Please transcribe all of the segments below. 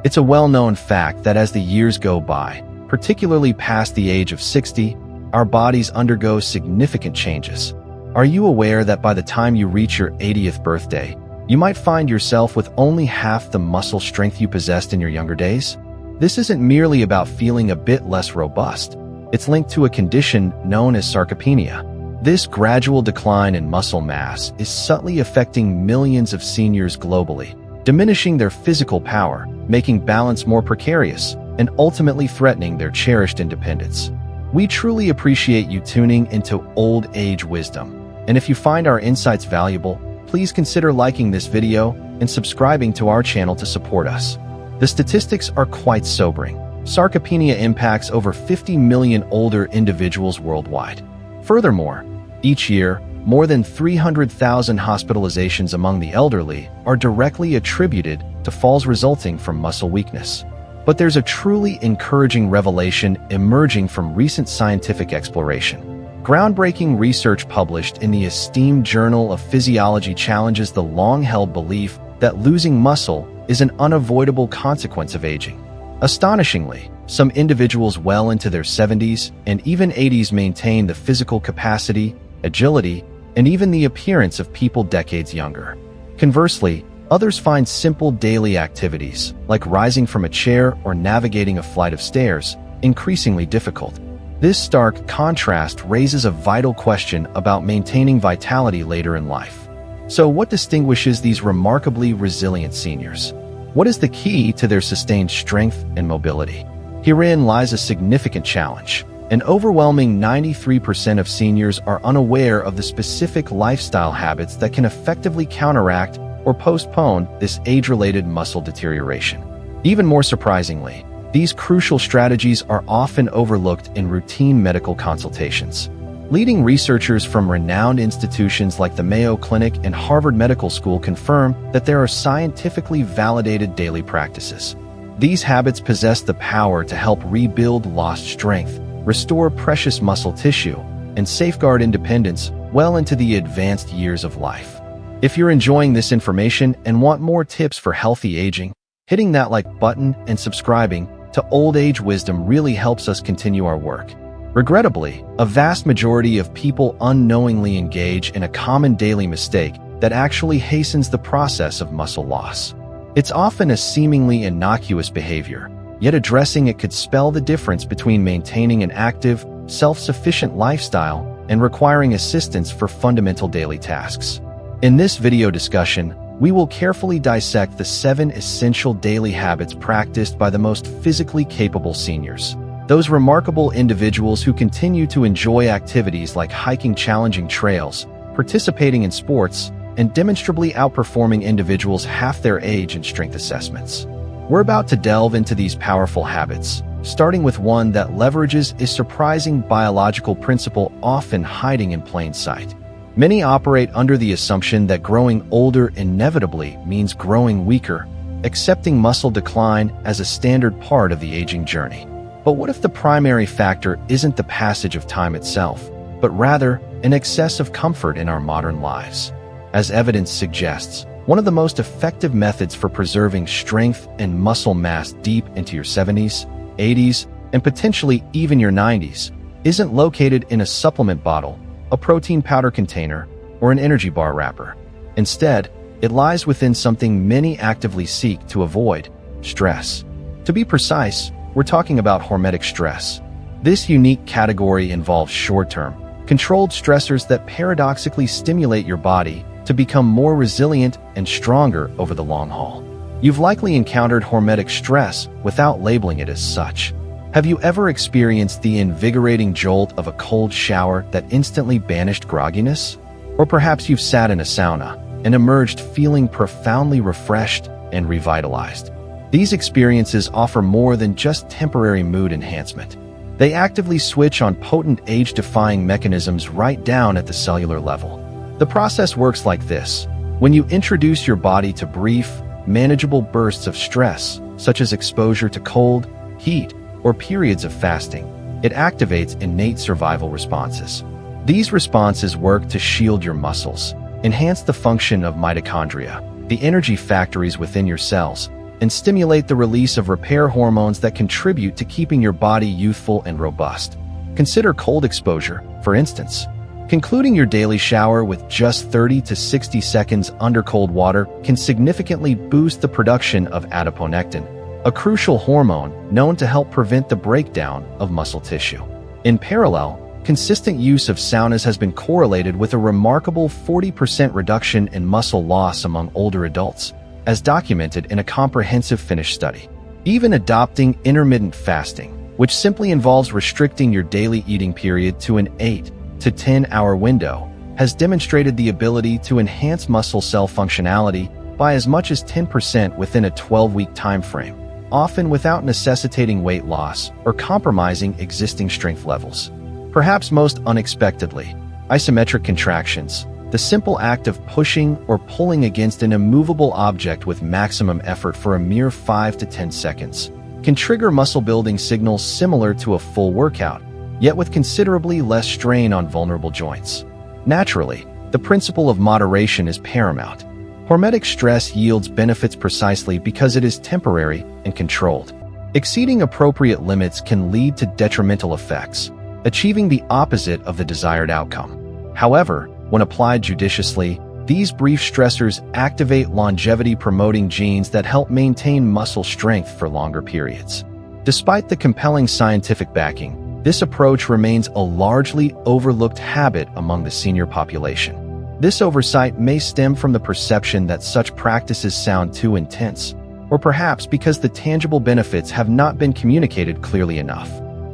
It's a well-known fact that as the years go by, particularly past the age of 60, our bodies undergo significant changes. Are you aware that by the time you reach your 80th birthday, you might find yourself with only half the muscle strength you possessed in your younger days? This isn't merely about feeling a bit less robust. It's linked to a condition known as sarcopenia. This gradual decline in muscle mass is subtly affecting millions of seniors globally, diminishing their physical power, making balance more precarious, and ultimately threatening their cherished independence. We truly appreciate you tuning into Old Age Wisdom, and if you find our insights valuable, please consider liking this video and subscribing to our channel to support us. The statistics are quite sobering. Sarcopenia impacts over 50 million older individuals worldwide. Furthermore, each year, more than 300,000 hospitalizations among the elderly are directly attributed to falls resulting from muscle weakness. But there's a truly encouraging revelation emerging from recent scientific exploration. Groundbreaking research published in the esteemed Journal of Physiology challenges the long-held belief that losing muscle is an unavoidable consequence of aging. Astonishingly, some individuals well into their 70s and even 80s maintain the physical capacity, agility, and even the appearance of people decades younger. Conversely, others find simple daily activities, like rising from a chair or navigating a flight of stairs, increasingly difficult. This stark contrast raises a vital question about maintaining vitality later in life. So what distinguishes these remarkably resilient seniors? What is the key to their sustained strength and mobility? Herein lies a significant challenge. An overwhelming 93% of seniors are unaware of the specific lifestyle habits that can effectively counteract or postpone this age-related muscle deterioration. Even more surprisingly, these crucial strategies are often overlooked in routine medical consultations. Leading researchers from renowned institutions like the Mayo Clinic and Harvard Medical School confirm that there are scientifically validated daily practices. These habits possess the power to help rebuild lost strength, restore precious muscle tissue, and safeguard independence well into the advanced years of life. If you're enjoying this information and want more tips for healthy aging, hitting that like button and subscribing to Old Age Wisdom really helps us continue our work. Regrettably, a vast majority of people unknowingly engage in a common daily mistake that actually hastens the process of muscle loss. It's often a seemingly innocuous behavior, yet addressing it could spell the difference between maintaining an active, self-sufficient lifestyle and requiring assistance for fundamental daily tasks. In this video discussion, we will carefully dissect the 7 essential daily habits practiced by the most physically capable seniors. Those remarkable individuals who continue to enjoy activities like hiking challenging trails, participating in sports, and demonstrably outperforming individuals half their age in strength assessments. We're about to delve into these powerful habits, starting with one that leverages a surprising biological principle often hiding in plain sight. Many operate under the assumption that growing older inevitably means growing weaker, accepting muscle decline as a standard part of the aging journey. But what if the primary factor isn't the passage of time itself, but rather an excess of comfort in our modern lives? As evidence suggests, one of the most effective methods for preserving strength and muscle mass deep into your 70s, 80s, and potentially even your 90s isn't located in a supplement bottle, a protein powder container, or an energy bar wrapper. Instead, it lies within something many actively seek to avoid: stress. To be precise, we're talking about hormetic stress. This unique category involves short-term, controlled stressors that paradoxically stimulate your body to become more resilient and stronger over the long haul. You've likely encountered hormetic stress without labeling it as such. Have you ever experienced the invigorating jolt of a cold shower that instantly banished grogginess? Or perhaps you've sat in a sauna and emerged feeling profoundly refreshed and revitalized. These experiences offer more than just temporary mood enhancement. They actively switch on potent age-defying mechanisms right down at the cellular level. The process works like this. When you introduce your body to brief, manageable bursts of stress, such as exposure to cold, heat, or periods of fasting, it activates innate survival responses. These responses work to shield your muscles, enhance the function of mitochondria, the energy factories within your cells, and stimulate the release of repair hormones that contribute to keeping your body youthful and robust. Consider cold exposure, for instance. Concluding your daily shower with just 30 to 60 seconds under cold water can significantly boost the production of adiponectin, a crucial hormone known to help prevent the breakdown of muscle tissue. In parallel, consistent use of saunas has been correlated with a remarkable 40% reduction in muscle loss among older adults, as documented in a comprehensive Finnish study. Even adopting intermittent fasting, which simply involves restricting your daily eating period to an 8 to 10-hour window, has demonstrated the ability to enhance muscle cell functionality by as much as 10% within a 12-week time frame, often without necessitating weight loss or compromising existing strength levels. Perhaps most unexpectedly, isometric contractions, the simple act of pushing or pulling against an immovable object with maximum effort for a mere 5 to 10 seconds, can trigger muscle-building signals similar to a full workout, yet with considerably less strain on vulnerable joints. Naturally, the principle of moderation is paramount. Hormetic stress yields benefits precisely because it is temporary and controlled. Exceeding appropriate limits can lead to detrimental effects, achieving the opposite of the desired outcome. However, when applied judiciously, these brief stressors activate longevity-promoting genes that help maintain muscle strength for longer periods. Despite the compelling scientific backing, this approach remains a largely overlooked habit among the senior population. This oversight may stem from the perception that such practices sound too intense, or perhaps because the tangible benefits have not been communicated clearly enough.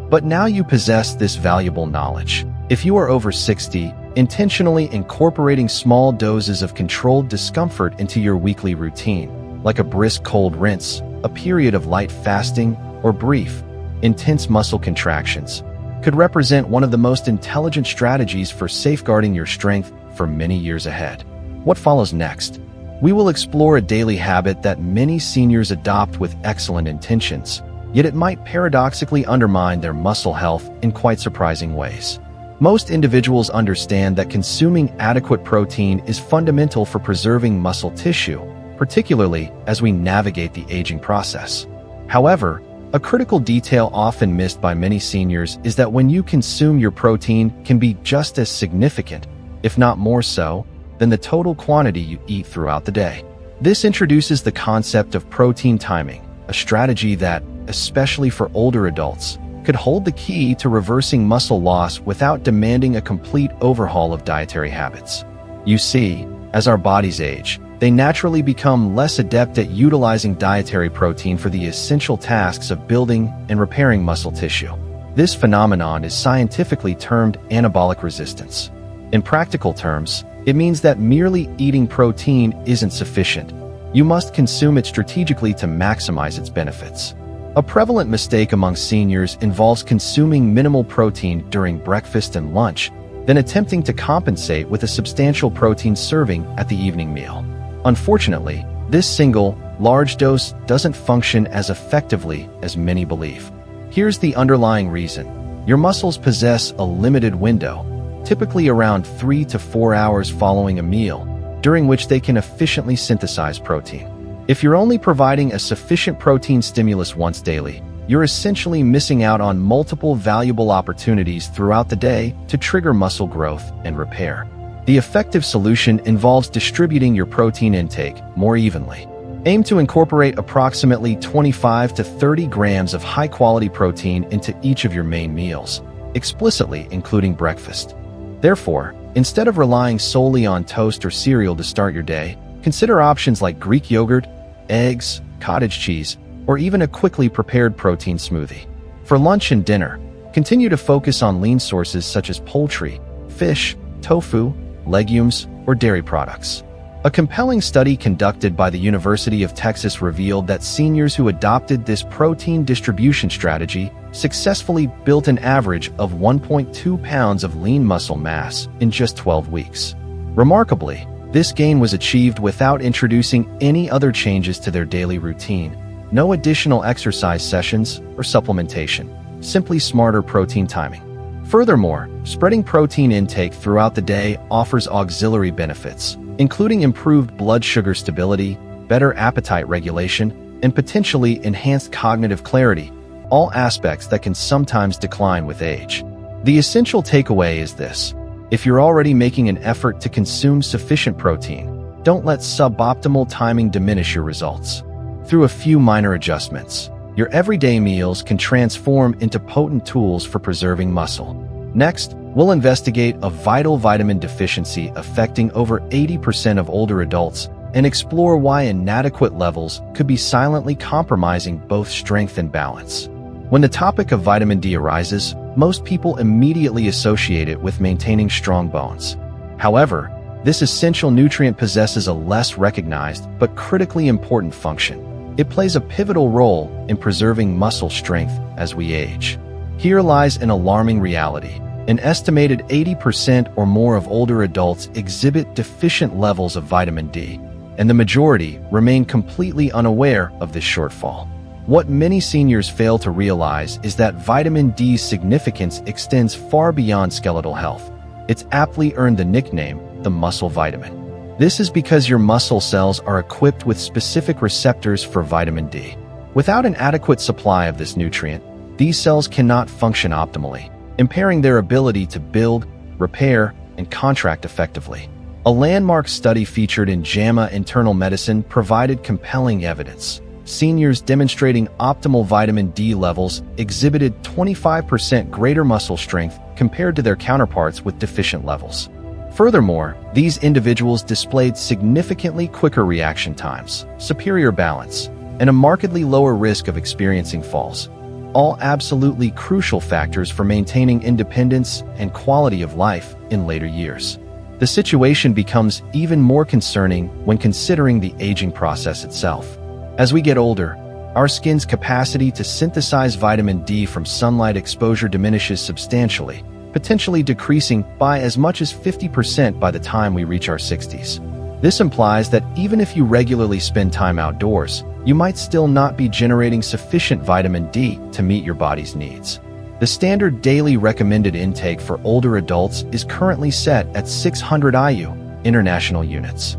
But now you possess this valuable knowledge. If you are over 60, intentionally incorporating small doses of controlled discomfort into your weekly routine, like a brisk cold rinse, a period of light fasting, or brief, intense muscle contractions, could represent one of the most intelligent strategies for safeguarding your strength for many years ahead. What follows next? We will explore a daily habit that many seniors adopt with excellent intentions, yet it might paradoxically undermine their muscle health in quite surprising ways. Most individuals understand that consuming adequate protein is fundamental for preserving muscle tissue, particularly as we navigate the aging process. However, a critical detail often missed by many seniors is that when you consume your protein can be just as significant, if not more so, than the total quantity you eat throughout the day. This introduces the concept of protein timing, a strategy that, especially for older adults, could hold the key to reversing muscle loss without demanding a complete overhaul of dietary habits. You see, as our bodies age, they naturally become less adept at utilizing dietary protein for the essential tasks of building and repairing muscle tissue. This phenomenon is scientifically termed anabolic resistance. In practical terms, it means that merely eating protein isn't sufficient. You must consume it strategically to maximize its benefits. A prevalent mistake among seniors involves consuming minimal protein during breakfast and lunch, then attempting to compensate with a substantial protein serving at the evening meal. Unfortunately, this single, large dose doesn't function as effectively as many believe. Here's the underlying reason. Your muscles possess a limited window, typically around 3 to 4 hours following a meal, during which they can efficiently synthesize protein. If you're only providing a sufficient protein stimulus once daily, you're essentially missing out on multiple valuable opportunities throughout the day to trigger muscle growth and repair. The effective solution involves distributing your protein intake more evenly. Aim to incorporate approximately 25 to 30 grams of high-quality protein into each of your main meals, explicitly including breakfast. Therefore, instead of relying solely on toast or cereal to start your day, consider options like Greek yogurt, eggs, cottage cheese, or even a quickly prepared protein smoothie. For lunch and dinner, continue to focus on lean sources such as poultry, fish, tofu, legumes, or dairy products. A compelling study conducted by the University of Texas revealed that seniors who adopted this protein distribution strategy successfully built an average of 1.2 pounds of lean muscle mass in just 12 weeks. Remarkably, this gain was achieved without introducing any other changes to their daily routine, no additional exercise sessions or supplementation, simply smarter protein timing. Furthermore, spreading protein intake throughout the day offers auxiliary benefits, including improved blood sugar stability, better appetite regulation, and potentially enhanced cognitive clarity, all aspects that can sometimes decline with age. The essential takeaway is this: if you're already making an effort to consume sufficient protein, don't let suboptimal timing diminish your results. Through a few minor adjustments, your everyday meals can transform into potent tools for preserving muscle. Next, we'll investigate a vital vitamin deficiency affecting over 80% of older adults and explore why inadequate levels could be silently compromising both strength and balance. When the topic of vitamin D arises, most people immediately associate it with maintaining strong bones. However, this essential nutrient possesses a less recognized but critically important function. It plays a pivotal role in preserving muscle strength as we age. Here lies an alarming reality. An estimated 80% or more of older adults exhibit deficient levels of vitamin D, and the majority remain completely unaware of this shortfall. What many seniors fail to realize is that vitamin D's significance extends far beyond skeletal health. It's aptly earned the nickname, the muscle vitamin. This is because your muscle cells are equipped with specific receptors for vitamin D. Without an adequate supply of this nutrient, these cells cannot function optimally, impairing their ability to build, repair, and contract effectively. A landmark study featured in JAMA Internal Medicine provided compelling evidence. Seniors demonstrating optimal vitamin D levels exhibited 25% greater muscle strength compared to their counterparts with deficient levels. Furthermore, these individuals displayed significantly quicker reaction times, superior balance, and a markedly lower risk of experiencing falls, all absolutely crucial factors for maintaining independence and quality of life in later years. The situation becomes even more concerning when considering the aging process itself. As we get older, our skin's capacity to synthesize vitamin D from sunlight exposure diminishes substantially, potentially decreasing by as much as 50% by the time we reach our 60s. This implies that even if you regularly spend time outdoors, you might still not be generating sufficient vitamin D to meet your body's needs. The standard daily recommended intake for older adults is currently set at 600 IU, international units.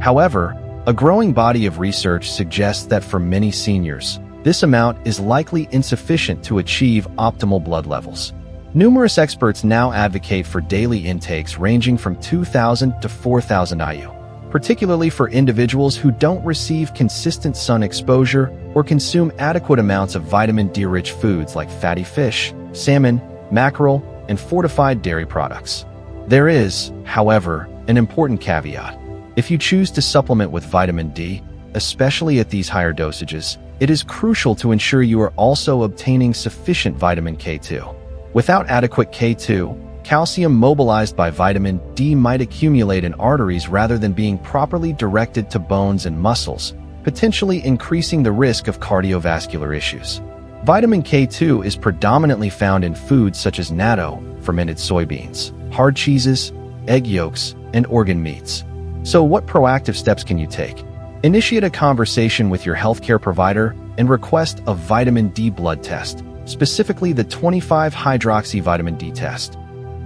However, a growing body of research suggests that for many seniors, this amount is likely insufficient to achieve optimal blood levels. Numerous experts now advocate for daily intakes ranging from 2,000 to 4,000 IU, particularly for individuals who don't receive consistent sun exposure or consume adequate amounts of vitamin D-rich foods like fatty fish, salmon, mackerel, and fortified dairy products. There is, however, an important caveat. If you choose to supplement with vitamin D, especially at these higher dosages, it is crucial to ensure you are also obtaining sufficient vitamin K2. Without adequate K2, calcium mobilized by vitamin D might accumulate in arteries rather than being properly directed to bones and muscles, potentially increasing the risk of cardiovascular issues. Vitamin K2 is predominantly found in foods such as natto, fermented soybeans, hard cheeses, egg yolks, and organ meats. So what proactive steps can you take? Initiate a conversation with your healthcare provider and request a vitamin D blood test, specifically the 25-hydroxy-vitamin D test.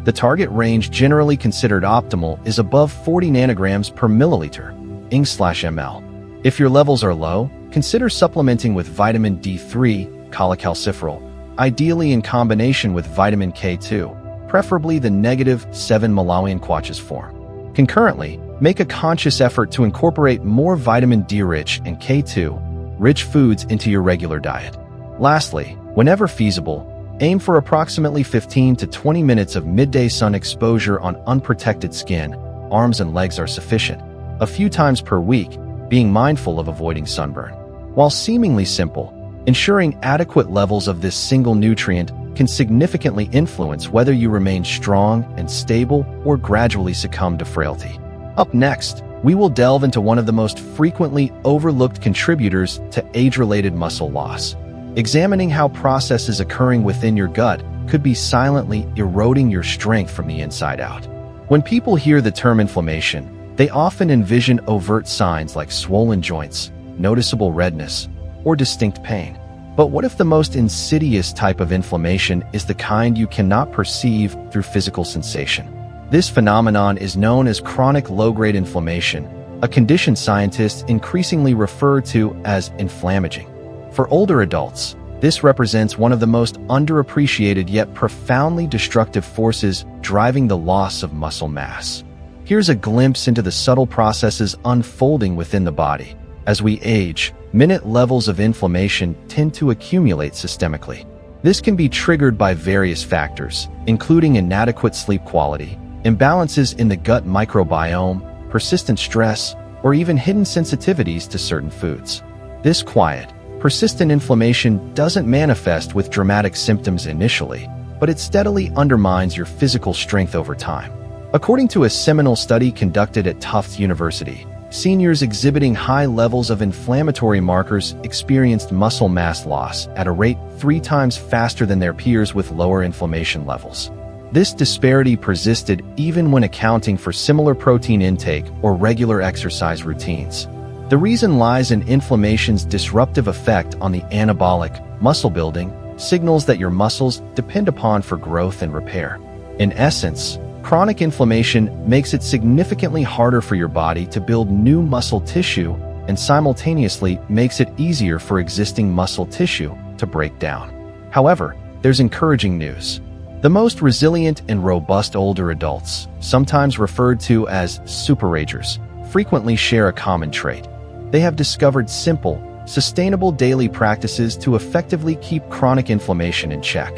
The target range generally considered optimal is above 40 nanograms per milliliter, Ing/ml. If your levels are low, consider supplementing with vitamin D3, cholecalciferol, ideally in combination with vitamin K2, preferably the -7 Malawian Kwacha's form. Concurrently, make a conscious effort to incorporate more vitamin D-rich and K2-rich foods into your regular diet. Lastly, whenever feasible, aim for approximately 15 to 20 minutes of midday sun exposure on unprotected skin. Arms and legs are sufficient, a few times per week, being mindful of avoiding sunburn. While seemingly simple, ensuring adequate levels of this single nutrient can significantly influence whether you remain strong and stable or gradually succumb to frailty. Up next, we will delve into one of the most frequently overlooked contributors to age-related muscle loss, examining how processes occurring within your gut could be silently eroding your strength from the inside out. When people hear the term inflammation, they often envision overt signs like swollen joints, noticeable redness, or distinct pain. But what if the most insidious type of inflammation is the kind you cannot perceive through physical sensation? This phenomenon is known as chronic low-grade inflammation, a condition scientists increasingly refer to as inflammaging. For older adults, this represents one of the most underappreciated yet profoundly destructive forces driving the loss of muscle mass. Here's a glimpse into the subtle processes unfolding within the body. As we age, minute levels of inflammation tend to accumulate systemically. This can be triggered by various factors, including inadequate sleep quality, imbalances in the gut microbiome, persistent stress, or even hidden sensitivities to certain foods. This quiet, persistent inflammation doesn't manifest with dramatic symptoms initially, but it steadily undermines your physical strength over time. According to a seminal study conducted at Tufts University, seniors exhibiting high levels of inflammatory markers experienced muscle mass loss at a rate 3 times faster than their peers with lower inflammation levels. This disparity persisted even when accounting for similar protein intake or regular exercise routines. The reason lies in inflammation's disruptive effect on the anabolic, muscle building, signals that your muscles depend upon for growth and repair. In essence, chronic inflammation makes it significantly harder for your body to build new muscle tissue and simultaneously makes it easier for existing muscle tissue to break down. However, there's encouraging news. The most resilient and robust older adults, sometimes referred to as superagers, frequently share a common trait. They have discovered simple, sustainable daily practices to effectively keep chronic inflammation in check.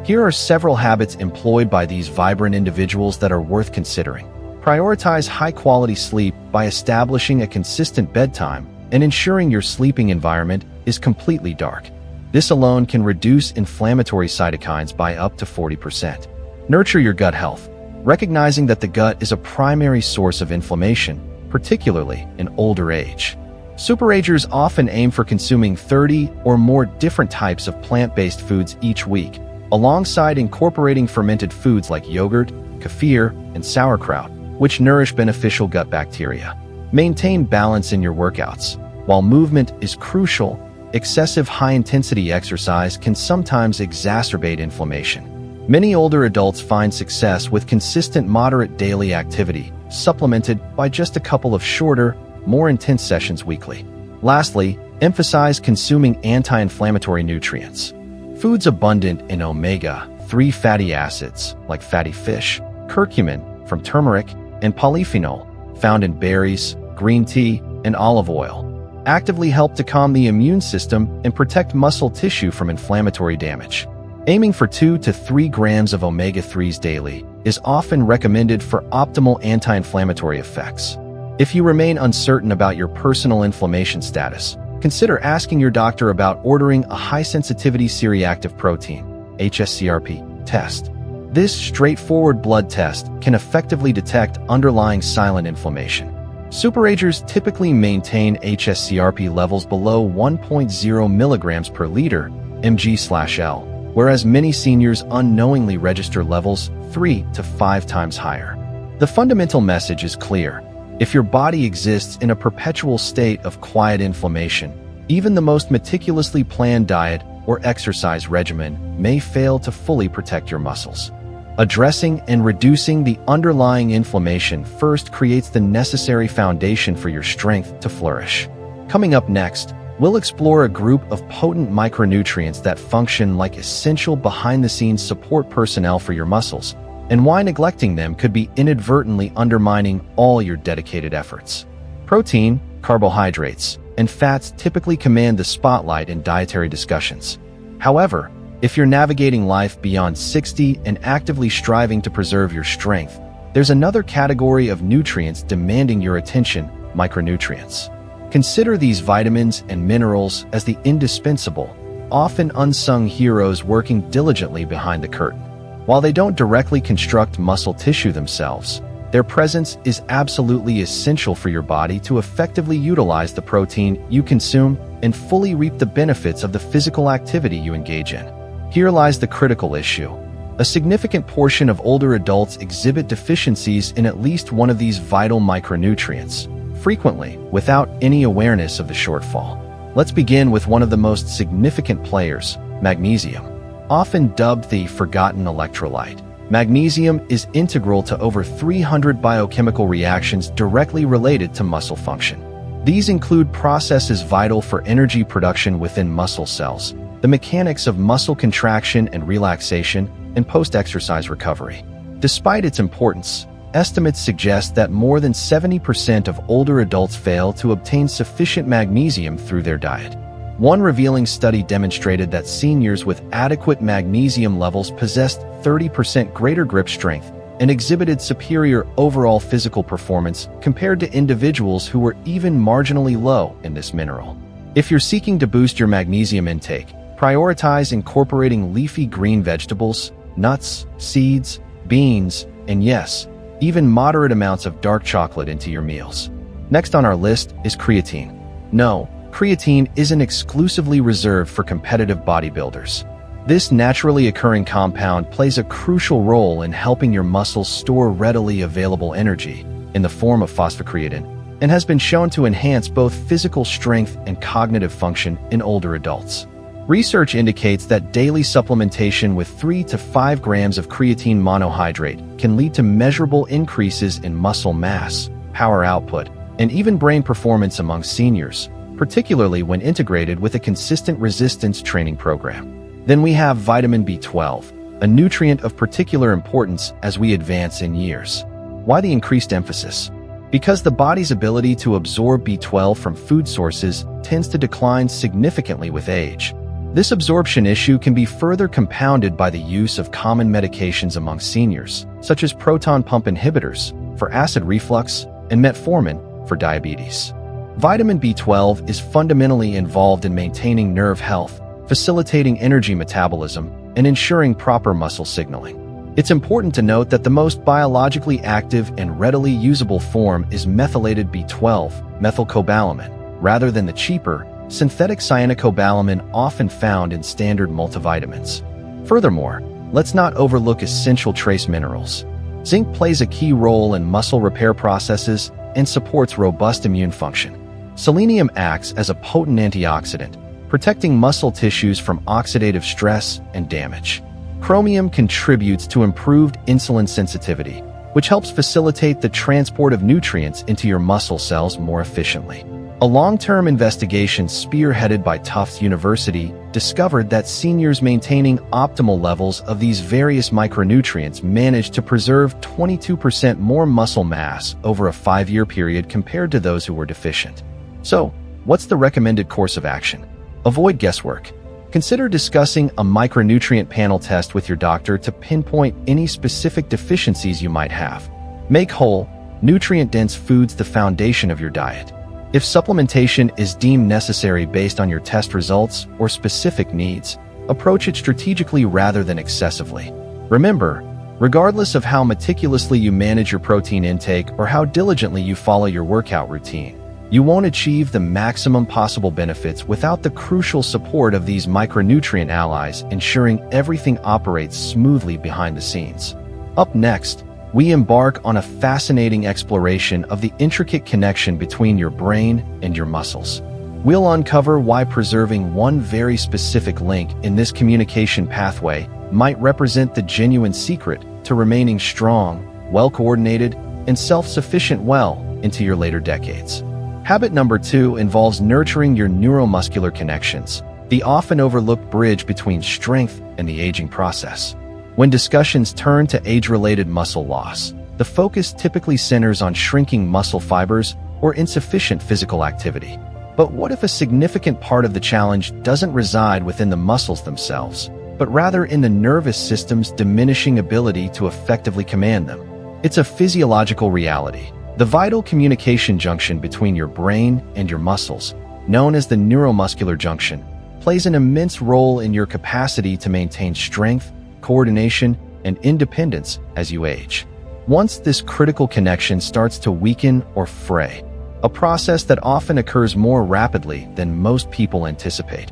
Here are several habits employed by these vibrant individuals that are worth considering. Prioritize high-quality sleep by establishing a consistent bedtime and ensuring your sleeping environment is completely dark. This alone can reduce inflammatory cytokines by up to 40%. Nurture your gut health, recognizing that the gut is a primary source of inflammation, particularly in older age. Superagers often aim for consuming 30 or more different types of plant-based foods each week, alongside incorporating fermented foods like yogurt, kefir, and sauerkraut, which nourish beneficial gut bacteria. Maintain balance in your workouts. While movement is crucial, excessive high-intensity exercise can sometimes exacerbate inflammation. Many older adults find success with consistent moderate daily activity, supplemented by just a couple of shorter, more intense sessions weekly. Lastly, emphasize consuming anti-inflammatory nutrients. Foods abundant in omega-3 fatty acids, like fatty fish, curcumin from turmeric, and polyphenol, found in berries, green tea, and olive oil, actively help to calm the immune system and protect muscle tissue from inflammatory damage. Aiming for 2 to 3 grams of omega-3s daily is often recommended for optimal anti-inflammatory effects. If you remain uncertain about your personal inflammation status, consider asking your doctor about ordering a high-sensitivity C-reactive protein (HSCRP) test. This straightforward blood test can effectively detect underlying silent inflammation. Superagers typically maintain HSCRP levels below 1.0 milligrams per liter mg/L, whereas many seniors unknowingly register levels 3 to 5 times higher. The fundamental message is clear. If your body exists in a perpetual state of quiet inflammation, even the most meticulously planned diet or exercise regimen may fail to fully protect your muscles. Addressing and reducing the underlying inflammation first creates the necessary foundation for your strength to flourish. Coming up next, we'll explore a group of potent micronutrients that function like essential behind-the-scenes support personnel for your muscles, and why neglecting them could be inadvertently undermining all your dedicated efforts. Protein, carbohydrates, and fats typically command the spotlight in dietary discussions. However, if you're navigating life beyond 60 and actively striving to preserve your strength, there's another category of nutrients demanding your attention: micronutrients. Consider these vitamins and minerals as the indispensable, often unsung heroes working diligently behind the curtain. While they don't directly construct muscle tissue themselves, their presence is absolutely essential for your body to effectively utilize the protein you consume and fully reap the benefits of the physical activity you engage in. Here lies the critical issue. A significant portion of older adults exhibit deficiencies in at least one of these vital micronutrients, frequently without any awareness of the shortfall. Let's begin with one of the most significant players, magnesium. Often dubbed the forgotten electrolyte, Magnesium is integral to over 300 biochemical reactions directly related to muscle function. These include processes vital for energy production within muscle cells, the mechanics of muscle contraction and relaxation, and post-exercise recovery. Despite its importance, estimates suggest that more than 70% of older adults fail to obtain sufficient magnesium through their diet. One revealing study demonstrated that seniors with adequate magnesium levels possessed 30% greater grip strength and exhibited superior overall physical performance compared to individuals who were even marginally low in this mineral. If you're seeking to boost your magnesium intake, prioritize incorporating leafy green vegetables, nuts, seeds, beans, and yes, even moderate amounts of dark chocolate into your meals. Next on our list is creatine. No, creatine isn't exclusively reserved for competitive bodybuilders. This naturally occurring compound plays a crucial role in helping your muscles store readily available energy in the form of phosphocreatine and has been shown to enhance both physical strength and cognitive function in older adults. Research indicates that daily supplementation with 3 to 5 grams of creatine monohydrate can lead to measurable increases in muscle mass, power output, and even brain performance among seniors, particularly when integrated with a consistent resistance training program. Then we have vitamin B12, a nutrient of particular importance as we advance in years. Why the increased emphasis? Because the body's ability to absorb B12 from food sources tends to decline significantly with age. This absorption issue can be further compounded by the use of common medications among seniors, such as proton pump inhibitors for acid reflux and metformin for diabetes. Vitamin B12 is fundamentally involved in maintaining nerve health, facilitating energy metabolism, and ensuring proper muscle signaling. It's important to note that the most biologically active and readily usable form is methylated B12, methylcobalamin, rather than the cheaper, synthetic cyanocobalamin often found in standard multivitamins. Furthermore, let's not overlook essential trace minerals. Zinc plays a key role in muscle repair processes and supports robust immune function. Selenium acts as a potent antioxidant, protecting muscle tissues from oxidative stress and damage. Chromium contributes to improved insulin sensitivity, which helps facilitate the transport of nutrients into your muscle cells more efficiently. A long-term investigation spearheaded by Tufts University discovered that seniors maintaining optimal levels of these various micronutrients managed to preserve 22% more muscle mass over a 5-year period compared to those who were deficient. So, what's the recommended course of action? Avoid guesswork. Consider discussing a micronutrient panel test with your doctor to pinpoint any specific deficiencies you might have. Make whole, nutrient-dense foods the foundation of your diet. If supplementation is deemed necessary based on your test results or specific needs, approach it strategically rather than excessively. Remember, regardless of how meticulously you manage your protein intake or how diligently you follow your workout routine, you won't achieve the maximum possible benefits without the crucial support of these micronutrient allies, ensuring everything operates smoothly behind the scenes. Up next, we embark on a fascinating exploration of the intricate connection between your brain and your muscles. We'll uncover why preserving one very specific link in this communication pathway might represent the genuine secret to remaining strong, well-coordinated, and self-sufficient well into your later decades. Habit number 2 involves nurturing your neuromuscular connections, the often overlooked bridge between strength and the aging process. When discussions turn to age-related muscle loss, the focus typically centers on shrinking muscle fibers or insufficient physical activity. But what if a significant part of the challenge doesn't reside within the muscles themselves, but rather in the nervous system's diminishing ability to effectively command them? It's a physiological reality. The vital communication junction between your brain and your muscles, known as the neuromuscular junction, plays an immense role in your capacity to maintain strength, coordination, and independence as you age. Once this critical connection starts to weaken or fray, a process that often occurs more rapidly than most people anticipate,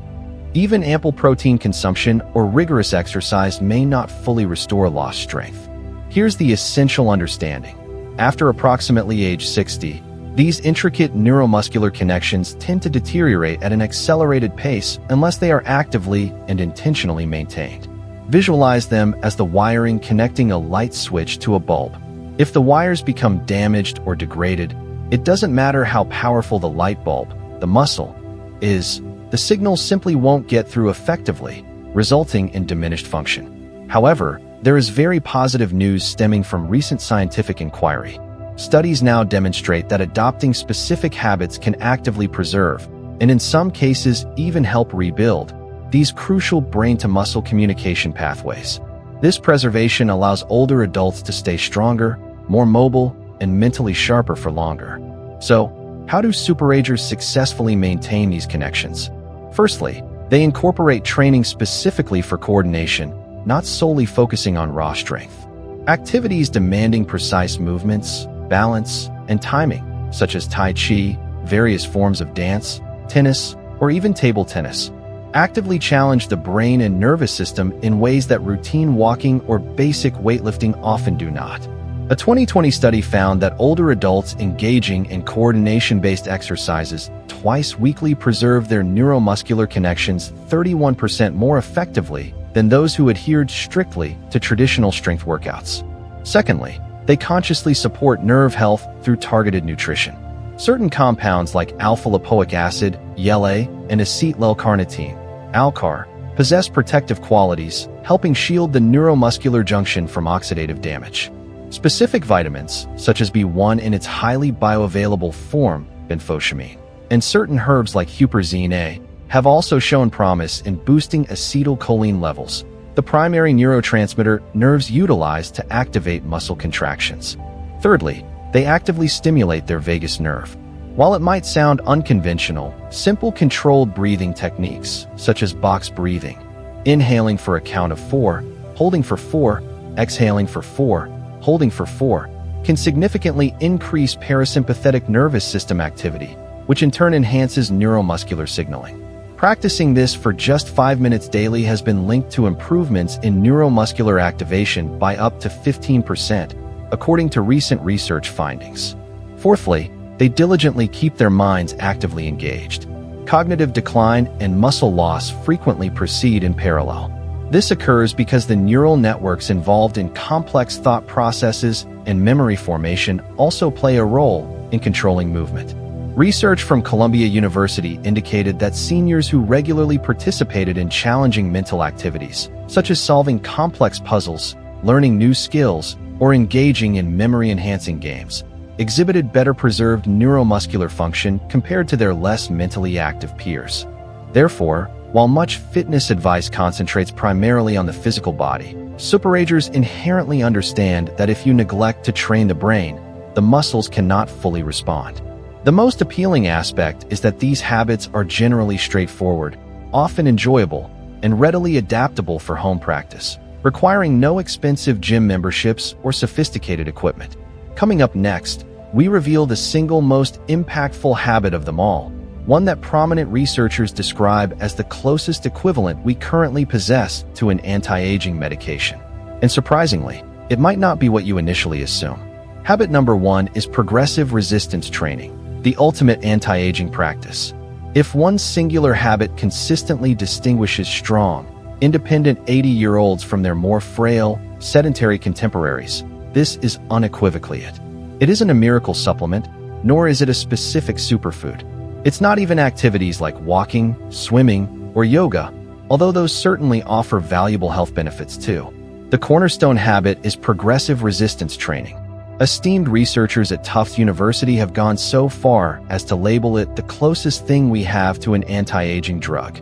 even ample protein consumption or rigorous exercise may not fully restore lost strength. Here's the essential understanding. After approximately age 60, these intricate neuromuscular connections tend to deteriorate at an accelerated pace unless they are actively and intentionally maintained. Visualize them as the wiring connecting a light switch to a bulb. If the wires become damaged or degraded, it doesn't matter how powerful the light bulb, the muscle, is, the signal simply won't get through effectively, resulting in diminished function. However, there is very positive news stemming from recent scientific inquiry. Studies now demonstrate that adopting specific habits can actively preserve, and in some cases even help rebuild, these crucial brain-to-muscle communication pathways. This preservation allows older adults to stay stronger, more mobile, and mentally sharper for longer. So, how do superagers successfully maintain these connections? Firstly, they incorporate training specifically for coordination, not solely focusing on raw strength. Activities demanding precise movements, balance, and timing, such as Tai Chi, various forms of dance, tennis, or even table tennis, actively challenge the brain and nervous system in ways that routine walking or basic weightlifting often do not. A 2020 study found that older adults engaging in coordination-based exercises twice weekly preserved their neuromuscular connections 31% more effectively than those who adhered strictly to traditional strength workouts. Secondly, they consciously support nerve health through targeted nutrition. Certain compounds like alpha-lipoic acid, YLA, and acetyl-L-carnitine, ALCAR, possess protective qualities, helping shield the neuromuscular junction from oxidative damage. Specific vitamins, such as B1 in its highly bioavailable form, benfotiamine, and certain herbs like huperzine A, have also shown promise in boosting acetylcholine levels, the primary neurotransmitter nerves utilize to activate muscle contractions. Thirdly, they actively stimulate their vagus nerve. While it might sound unconventional, simple controlled breathing techniques, such as box breathing, inhaling for a count of 4, holding for 4, exhaling for 4, holding for 4, can significantly increase parasympathetic nervous system activity, which in turn enhances neuromuscular signaling. Practicing this for just 5 minutes daily has been linked to improvements in neuromuscular activation by up to 15%, according to recent research findings. Fourthly, they diligently keep their minds actively engaged. Cognitive decline and muscle loss frequently proceed in parallel. This occurs because the neural networks involved in complex thought processes and memory formation also play a role in controlling movement. Research from Columbia University indicated that seniors who regularly participated in challenging mental activities, such as solving complex puzzles, learning new skills, or engaging in memory-enhancing games, exhibited better preserved neuromuscular function compared to their less mentally active peers. Therefore, while much fitness advice concentrates primarily on the physical body, superagers inherently understand that if you neglect to train the brain, the muscles cannot fully respond. The most appealing aspect is that these habits are generally straightforward, often enjoyable, and readily adaptable for home practice, requiring no expensive gym memberships or sophisticated equipment. Coming up next, we reveal the single most impactful habit of them all, one that prominent researchers describe as the closest equivalent we currently possess to an anti-aging medication. And surprisingly, it might not be what you initially assume. Habit number 1 is progressive resistance training, the ultimate anti-aging practice. If one singular habit consistently distinguishes strong, independent 80-year-olds from their more frail, sedentary contemporaries, this is unequivocally it. It isn't a miracle supplement, nor is it a specific superfood. It's not even activities like walking, swimming, or yoga, although those certainly offer valuable health benefits too. The cornerstone habit is progressive resistance training. Esteemed researchers at Tufts University have gone so far as to label it the closest thing we have to an anti-aging drug.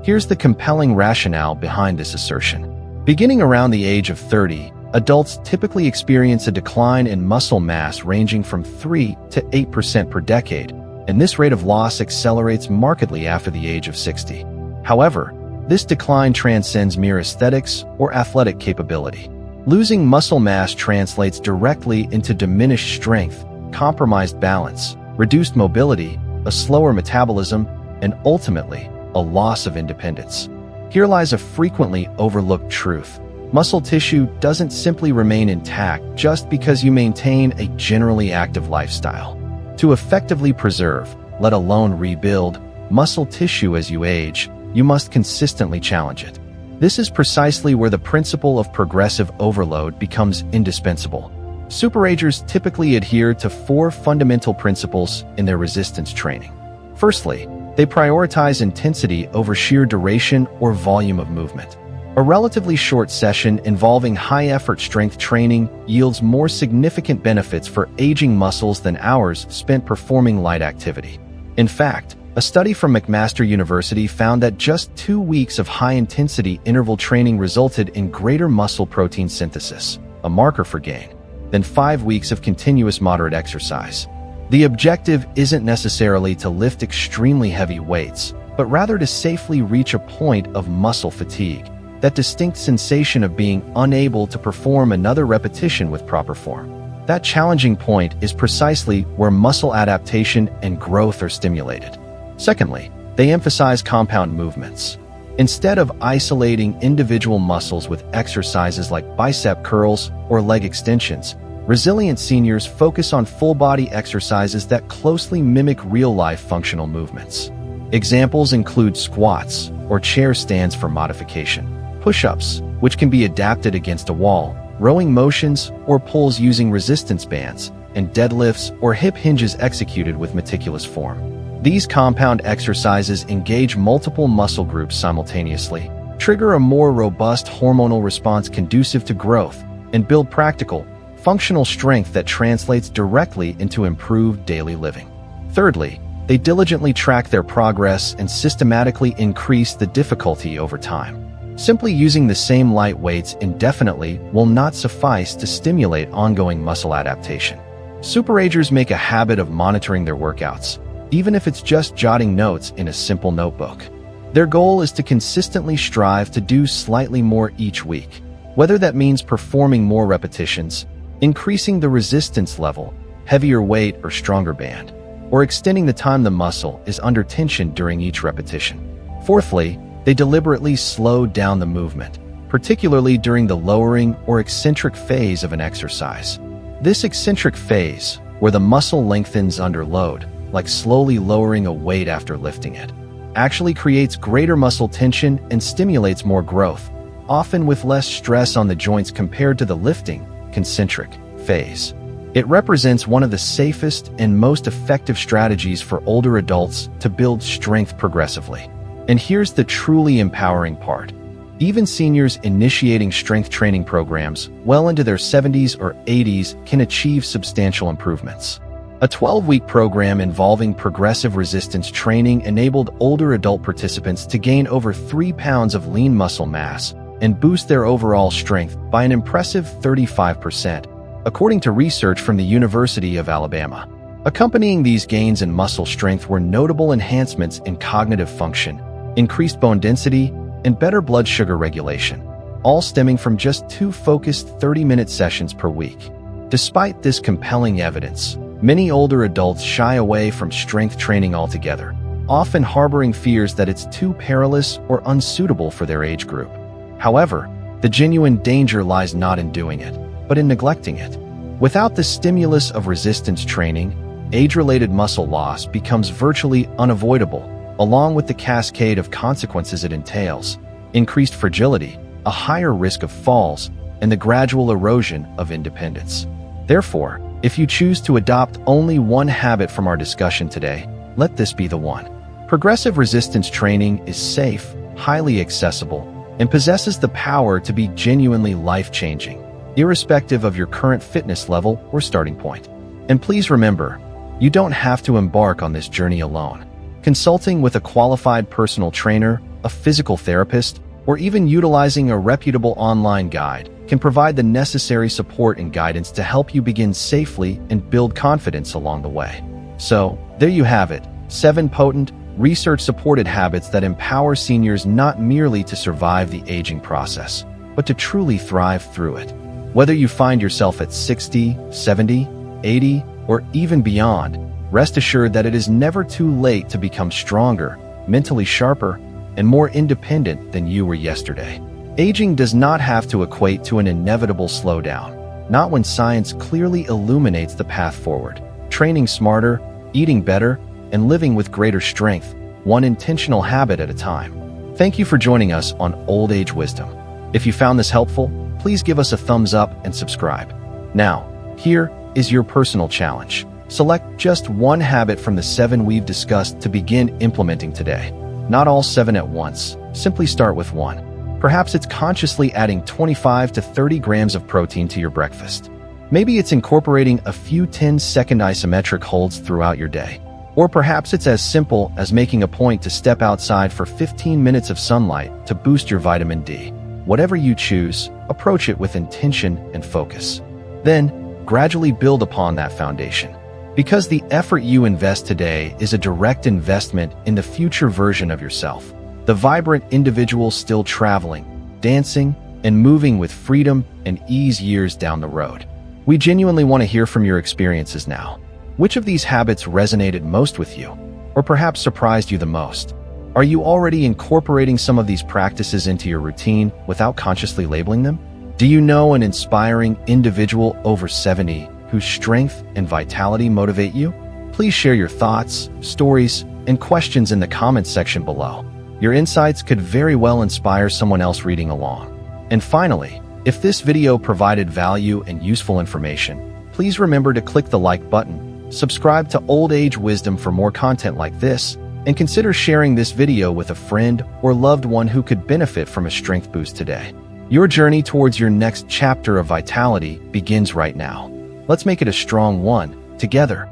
Here's the compelling rationale behind this assertion. Beginning around the age of 30, adults typically experience a decline in muscle mass ranging from 3 to 8% per decade, and this rate of loss accelerates markedly after the age of 60. However, this decline transcends mere aesthetics or athletic capability. Losing muscle mass translates directly into diminished strength, compromised balance, reduced mobility, a slower metabolism, and ultimately, a loss of independence. Here lies a frequently overlooked truth. Muscle tissue doesn't simply remain intact just because you maintain a generally active lifestyle. To effectively preserve, let alone rebuild, muscle tissue as you age, you must consistently challenge it. This is precisely where the principle of progressive overload becomes indispensable. Superagers typically adhere to 4 fundamental principles in their resistance training. Firstly, they prioritize intensity over sheer duration or volume of movement. A relatively short session involving high-effort strength training yields more significant benefits for aging muscles than hours spent performing light activity. In fact, a study from McMaster University found that just 2 weeks of high-intensity interval training resulted in greater muscle protein synthesis, a marker for gain, than 5 weeks of continuous moderate exercise. The objective isn't necessarily to lift extremely heavy weights, but rather to safely reach a point of muscle fatigue, that distinct sensation of being unable to perform another repetition with proper form. That challenging point is precisely where muscle adaptation and growth are stimulated. Secondly, they emphasize compound movements. Instead of isolating individual muscles with exercises like bicep curls or leg extensions, resilient seniors focus on full-body exercises that closely mimic real-life functional movements. Examples include squats or chair stands for modification, push-ups, which can be adapted against a wall, rowing motions or pulls using resistance bands, and deadlifts or hip hinges executed with meticulous form. These compound exercises engage multiple muscle groups simultaneously, trigger a more robust hormonal response conducive to growth, and build practical, functional strength that translates directly into improved daily living. Thirdly, they diligently track their progress and systematically increase the difficulty over time. Simply using the same light weights indefinitely will not suffice to stimulate ongoing muscle adaptation. Superagers make a habit of monitoring their workouts, even if it's just jotting notes in a simple notebook. Their goal is to consistently strive to do slightly more each week, whether that means performing more repetitions, increasing the resistance level, heavier weight or stronger band, or extending the time the muscle is under tension during each repetition. Fourthly, they deliberately slow down the movement, particularly during the lowering or eccentric phase of an exercise. This eccentric phase, where the muscle lengthens under load, like slowly lowering a weight after lifting it, actually creates greater muscle tension and stimulates more growth, often with less stress on the joints compared to the lifting, concentric phase. It represents one of the safest and most effective strategies for older adults to build strength progressively. And here's the truly empowering part. Even seniors initiating strength training programs well into their 70s or 80s can achieve substantial improvements. A 12-week program involving progressive resistance training enabled older adult participants to gain over 3 pounds of lean muscle mass and boost their overall strength by an impressive 35%, according to research from the University of Alabama. Accompanying these gains in muscle strength were notable enhancements in cognitive function, increased bone density, and better blood sugar regulation, all stemming from just 2 focused 30-minute sessions per week. Despite this compelling evidence, many older adults shy away from strength training altogether, often harboring fears that it's too perilous or unsuitable for their age group. However, the genuine danger lies not in doing it, but in neglecting it. Without the stimulus of resistance training, age-related muscle loss becomes virtually unavoidable, along with the cascade of consequences it entails: increased fragility, a higher risk of falls, and the gradual erosion of independence. Therefore, if you choose to adopt only one habit from our discussion today, let this be the one. Progressive resistance training is safe, highly accessible, and possesses the power to be genuinely life-changing, irrespective of your current fitness level or starting point. And please remember, you don't have to embark on this journey alone. Consulting with a qualified personal trainer, a physical therapist, or even utilizing a reputable online guide can provide the necessary support and guidance to help you begin safely and build confidence along the way. So, there you have it, 7 potent, research-supported habits that empower seniors not merely to survive the aging process, but to truly thrive through it. Whether you find yourself at 60, 70, 80, or even beyond, rest assured that it is never too late to become stronger, mentally sharper, and more independent than you were yesterday. Aging does not have to equate to an inevitable slowdown, not when science clearly illuminates the path forward. Training smarter, eating better, and living with greater strength, one intentional habit at a time. Thank you for joining us on Old Age Wisdom. If you found this helpful, please give us a thumbs up and subscribe. Now, here is your personal challenge. Select just one habit from the 7 we've discussed to begin implementing today. Not all 7 at once, simply start with one. Perhaps it's consciously adding 25 to 30 grams of protein to your breakfast. Maybe it's incorporating a few 10-second isometric holds throughout your day. Or perhaps it's as simple as making a point to step outside for 15 minutes of sunlight to boost your vitamin D. Whatever you choose, approach it with intention and focus. Then, gradually build upon that foundation. Because the effort you invest today is a direct investment in the future version of yourself. The vibrant individual still traveling, dancing, and moving with freedom and ease years down the road. We genuinely want to hear from your experiences now. Which of these habits resonated most with you? Or perhaps surprised you the most? Are you already incorporating some of these practices into your routine without consciously labeling them? Do you know an inspiring individual over 70 whose strength and vitality motivate you? Please share your thoughts, stories, and questions in the comments section below. Your insights could very well inspire someone else reading along. And finally, if this video provided value and useful information, please remember to click the like button, subscribe to Old Age Wisdom for more content like this, and consider sharing this video with a friend or loved one who could benefit from a strength boost today. Your journey towards your next chapter of vitality begins right now. Let's make it a strong one, together.